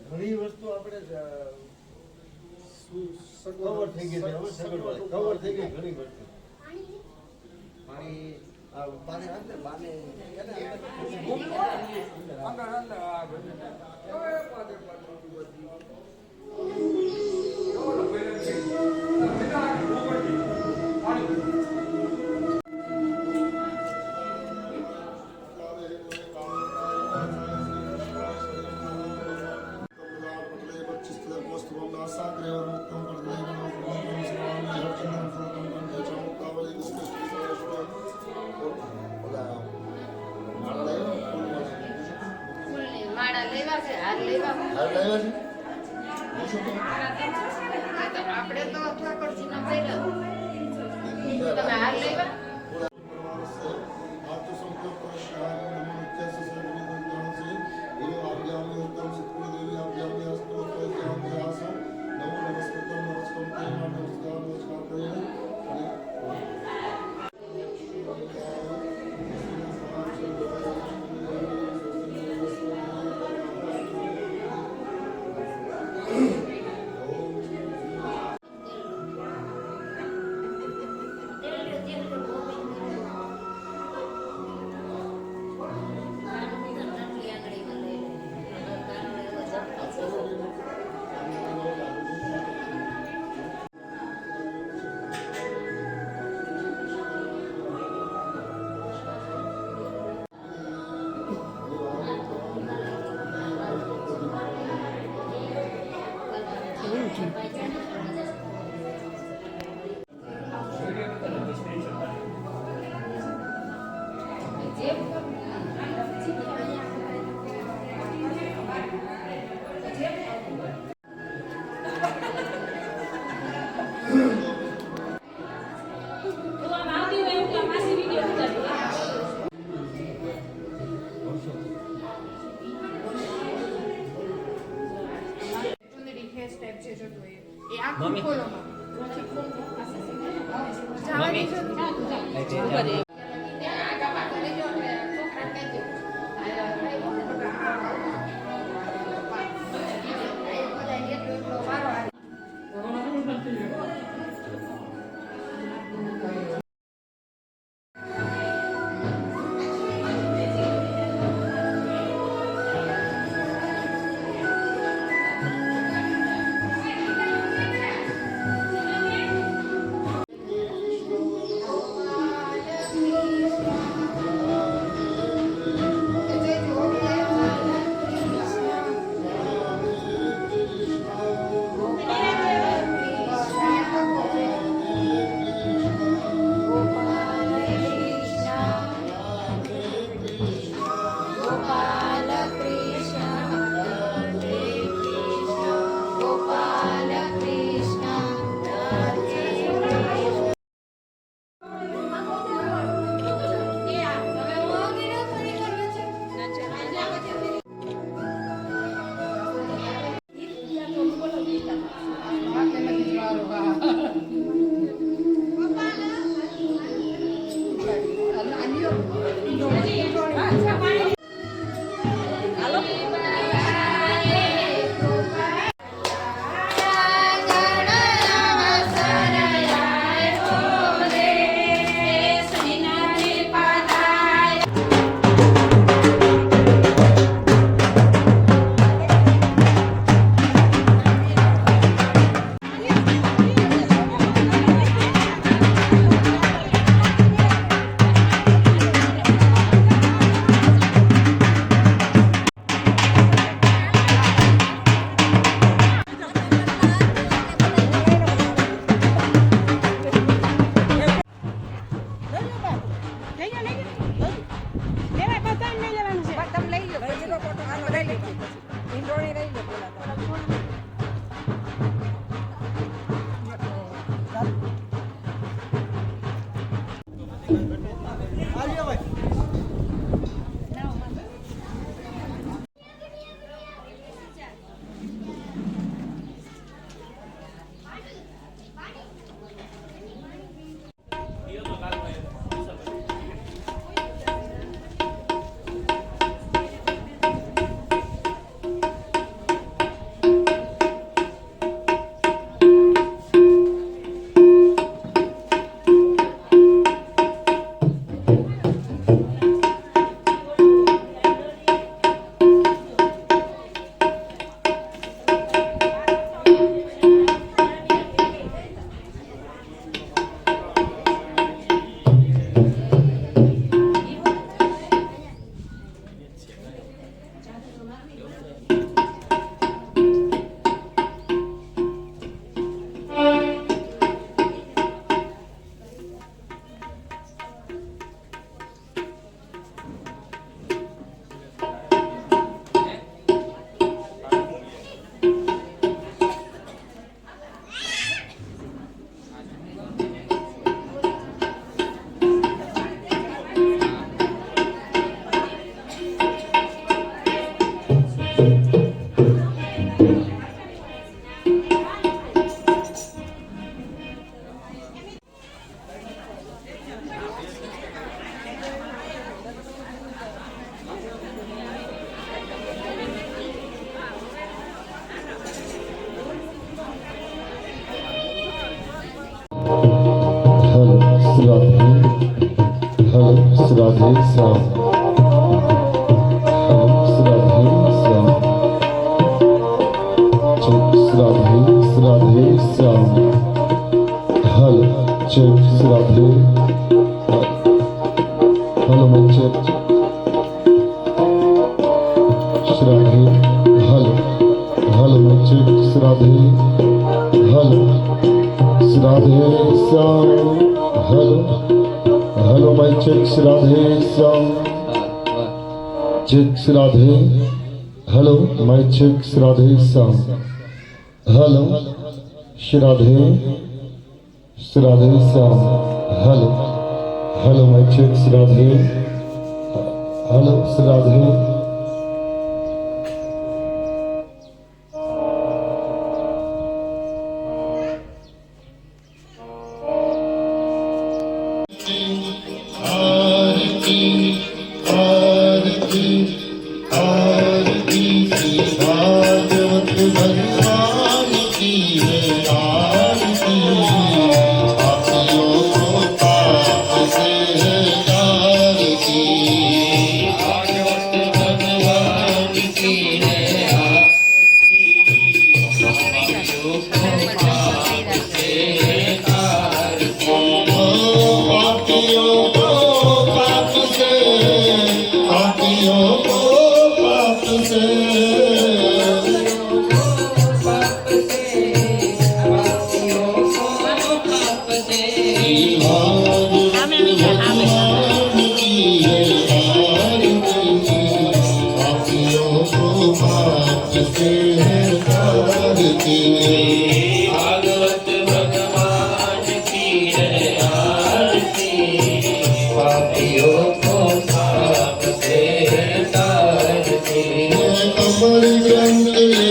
ઘણી વસ્તુ આપણે કવર થઈ ગઈ છે, હવે કવર થઈ ગઈ ઘણી વસ્તુ. પાણી બાને અંદર બાને આપણે તો ઠાકોરજી નો ભેગો તમે હાલ લેવા श्याम राधे श्याम हल चेक राधे हलो मैं चेक राधे हल हलो मैं चेक राधे हल राधे श्याम हलो हलो मैं check Radhe Shyam check Radhe hello मैं चेक राधे श्याम हलो श्राधे श्राधे श्याम हलो हलो मैं चेक श्राधे हलो श्राधे आरती आरती आरती श्री भागवत भगवान की है आरती पापियों को पाप से है तारती भागवत भगवान की है पापियों को पाप से है तारती पापियों को पाप से पापियों को पाप से भागवत भगवान की है आरती पापियों को पाप से तारती कमल ग्रंथ